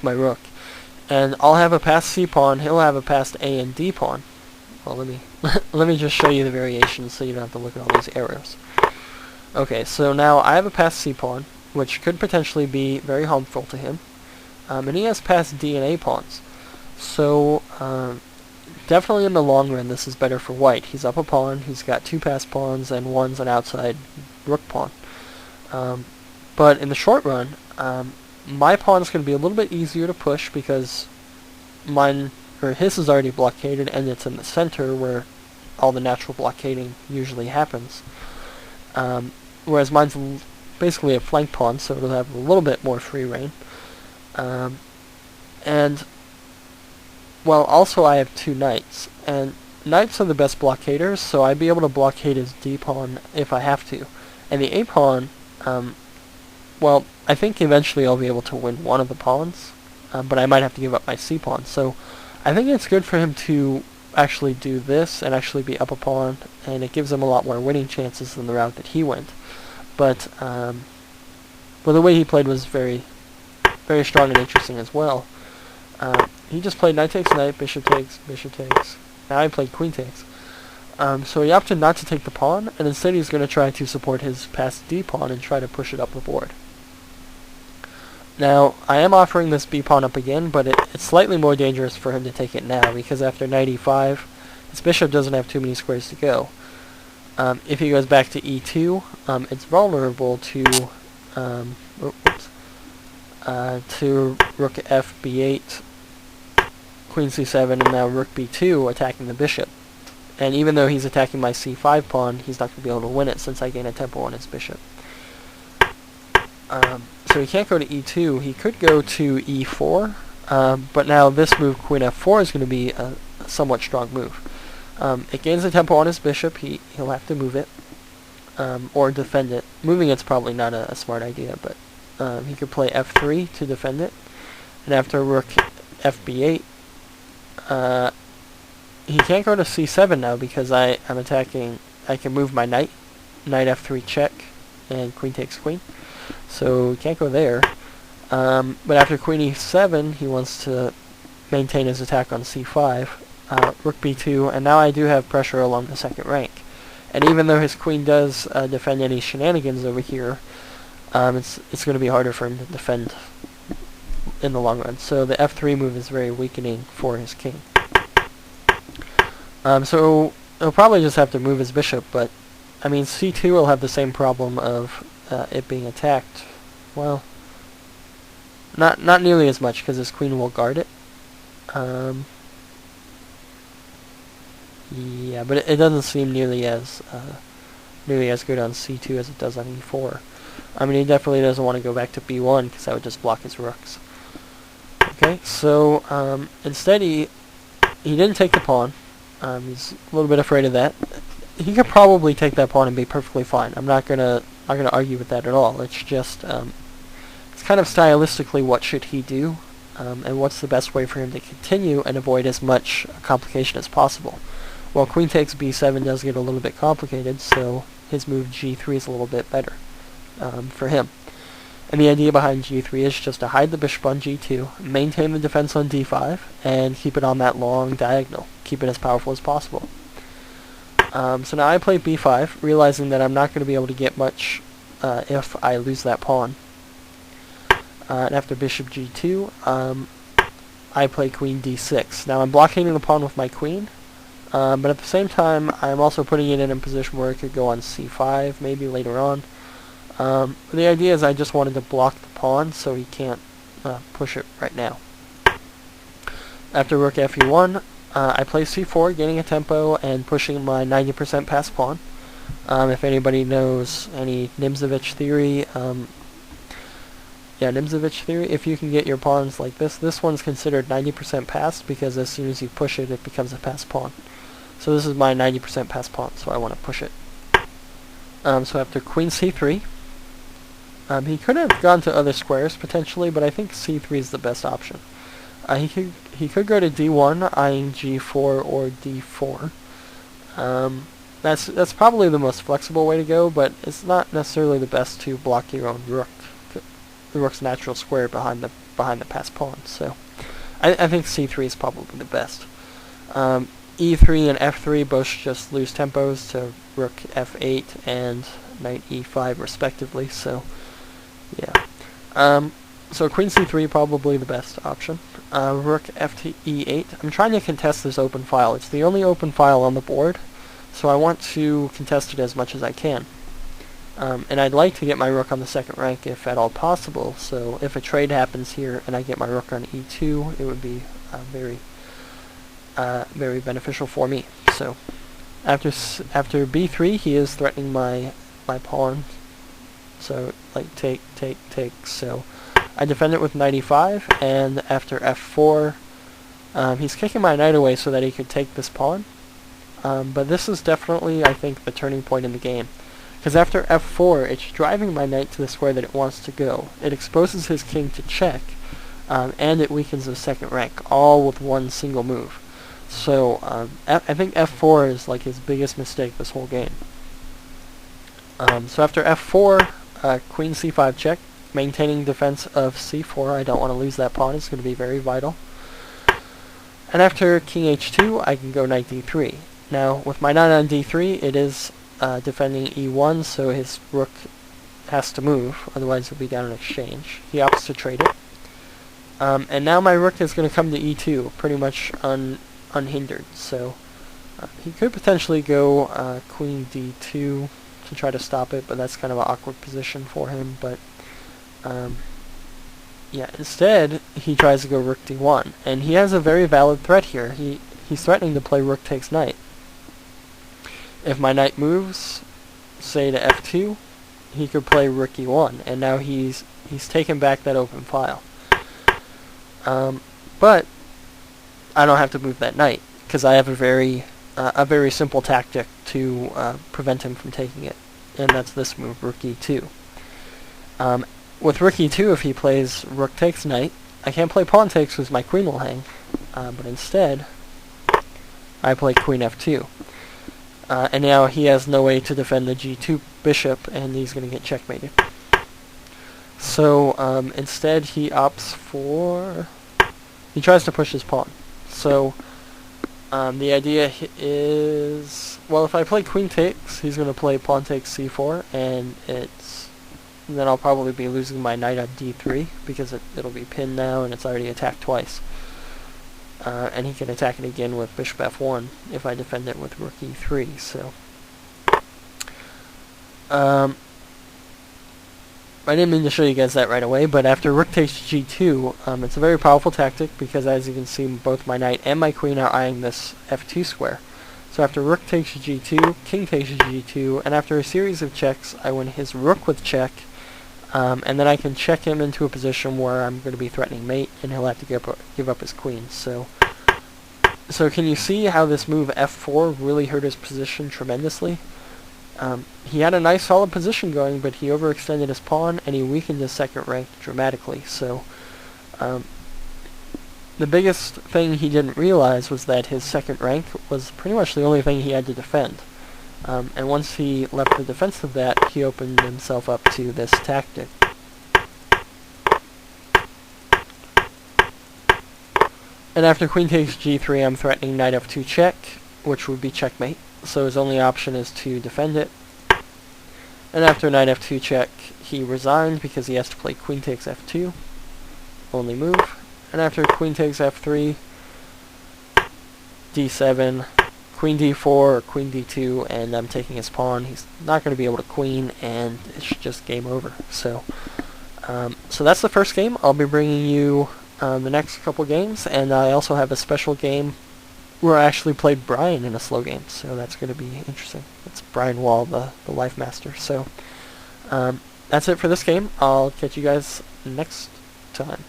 my rook. And I'll have a passed C pawn, he'll have a passed A and D pawn. Well, let me let me just show you the variations so you don't have to look at all these arrows. Okay, so now I have a passed C pawn, which could potentially be very harmful to him. And he has passed D and A pawns. So, definitely in the long run this is better for white. He's up a pawn, he's got 2 passed pawns, and one's an outside rook pawn. But in the short run, my pawn's going to be a little bit easier to push because his is already blockaded and it's in the center where all the natural blockading usually happens. Whereas mine's basically a flank pawn, so it'll have a little bit more free reign. And, well, also I have 2 knights, and knights are the best blockaders, so I'd be able to blockade his D pawn if I have to. And the A pawn, well, I think eventually I'll be able to win one of the pawns, but I might have to give up my C pawn. So I think it's good for him to actually do this and actually be up a pawn, and it gives him a lot more winning chances than the route that he went. But well, the way he played was very, very strong and interesting as well. He just played knight takes knight, bishop takes, bishop takes. Now I played queen takes. So he opted not to take the pawn, and instead he's going to try to support his passed D pawn and try to push it up the board. Now, I am offering this B pawn up again, but it's slightly more dangerous for him to take it now, because after knight e5, his bishop doesn't have too many squares to go. If he goes back to e2, it's vulnerable to rook f b8, queen c7, and now rook b2 attacking the bishop. And even though he's attacking my c5 pawn, he's not going to be able to win it since I gain a tempo on his bishop. So he can't go to e2. He could go to e4, but now this move, queen f4, is going to be a somewhat strong move. It gains a tempo on his bishop. He'll have to move it, or defend it. Moving it's probably not a smart idea, but he could play f3 to defend it. And after rook fb8, he can't go to c7 now because I'm attacking. I can move my knight f3 check, and queen takes queen. So he can't go there. But after queen e7, he wants to maintain his attack on c5. Rook b2, and now I do have pressure along the second rank. And even though his queen does defend any shenanigans over here, it's going to be harder for him to defend in the long run. So the f3 move is very weakening for his king. So he'll probably just have to move his bishop, but I mean c2 will have the same problem of it being attacked. Well, not nearly as much because his queen will guard it. Yeah, but it doesn't seem nearly as good on c2 as it does on e4. I mean, he definitely doesn't want to go back to b1 because that would just block his rooks. Okay, so instead he didn't take the pawn. He's a little bit afraid of that. He could probably take that pawn and be perfectly fine. I'm not gonna argue with that at all. It's just it's kind of stylistically what should he do, and what's the best way for him to continue and avoid as much complication as possible. Well, queen takes b7 does get a little bit complicated, so his move g3 is a little bit better for him. And the idea behind g3 is just to hide the bishop on g2, maintain the defense on d5, and keep it on that long diagonal. Keep it as powerful as possible. So now I play b5, realizing that I'm not going to be able to get much if I lose that pawn. And after bishop g2, I play queen d6. Now I'm blockading the pawn with my queen, but at the same time I'm also putting it in a position where it could go on c5 maybe later on. The idea is I just wanted to block the pawn so he can't push it right now. After rook fe1, I play c4, gaining a tempo and pushing my 90% pass pawn. If anybody knows any Nimzovich theory, Nimzovich theory, if you can get your pawns like this one's considered 90% passed because as soon as you push it, it becomes a pass pawn. So this is my 90% pass pawn, so I want to push it. So after queen c3, he could have gone to other squares potentially, but I think c3 is the best option. He could go to d1, eyeing g4 or d4. That's probably the most flexible way to go, but it's not necessarily the best to block your own rook, the rook's natural square behind behind the passed pawn. So I think c3 is probably the best. e3 and f3 both just lose tempos to rook f8 and knight e5 respectively, so yeah. So queen c3 probably the best option. Rook e8. I'm trying to contest this open file. It's the only open file on the board, so I want to contest it as much as I can. And I'd like to get my rook on the second rank if at all possible, so if a trade happens here and I get my rook on e2, it would be very beneficial for me. So after b3, he is threatening my pawn, so like take, so I defend it with knight e5, and after f4, he's kicking my knight away so that he could take this pawn, but this is definitely, I think, the turning point in the game. Because after f4, it's driving my knight to the square that it wants to go. It exposes his king to check, and it weakens the second rank, all with one single move. So I think f4 is like his biggest mistake this whole game. So after f4, queen c5 check, maintaining defense of c4. I don't want to lose that pawn. It's going to be very vital. And after king h2, I can go knight d3. Now, with my knight on d3, it is defending e1, so his rook has to move, otherwise he'll be down in exchange. He opts to trade it. And now my rook is going to come to e2, pretty much unhindered. So he could potentially go queen d2 to try to stop it, but that's kind of an awkward position for him. But yeah, instead he tries to go rook d1, and he has a very valid threat here. He's threatening to play rook takes knight. If my knight moves, say to f2, he could play rook e1, and now he's taken back that open file. But I don't have to move that knight because I have a very simple tactic to prevent him from taking it, and that's this move, rook e2. With rook e2, if he plays rook takes knight, I can't play pawn takes because my queen will hang, but instead I play queen f2. And now he has no way to defend the g2 bishop, and he's going to get checkmated. So instead he opts for... he tries to push his pawn. So the idea is... well, if I play queen takes, he's going to play pawn takes c4, and then I'll probably be losing my knight on d3, because it'll be pinned now, and it's already attacked twice. And he can attack it again with bishop f1 if I defend it with rook e3. So I didn't mean to show you guys that right away, but after rook takes g2, it's a very powerful tactic because, as you can see, both my knight and my queen are eyeing this f2 square. So after rook takes g2, king takes g2, and after a series of checks, I win his rook with check, and then I can check him into a position where I'm going to be threatening mate, and he'll have to give up his queen. So can you see how this move f4 really hurt his position tremendously? He had a nice solid position going, but he overextended his pawn, and he weakened his second rank dramatically. So the biggest thing he didn't realize was that his second rank was pretty much the only thing he had to defend. And once he left the defense of that, he opened himself up to this tactic. And after queen takes g3, I'm threatening knight f2 check, which would be checkmate. So his only option is to defend it. And after knight f2 check, he resigned because he has to play queen takes f2, only move. And after queen takes f3, d7, queen d4 or queen d2, and I'm taking his pawn. He's not going to be able to queen, and it's just game over. So that's the first game. I'll be bringing you the next couple games, and I also have a special game where I actually played Brian in a slow game, so that's going to be interesting. It's Brian Wall, the Life Master. So that's it for this game. I'll catch you guys next time.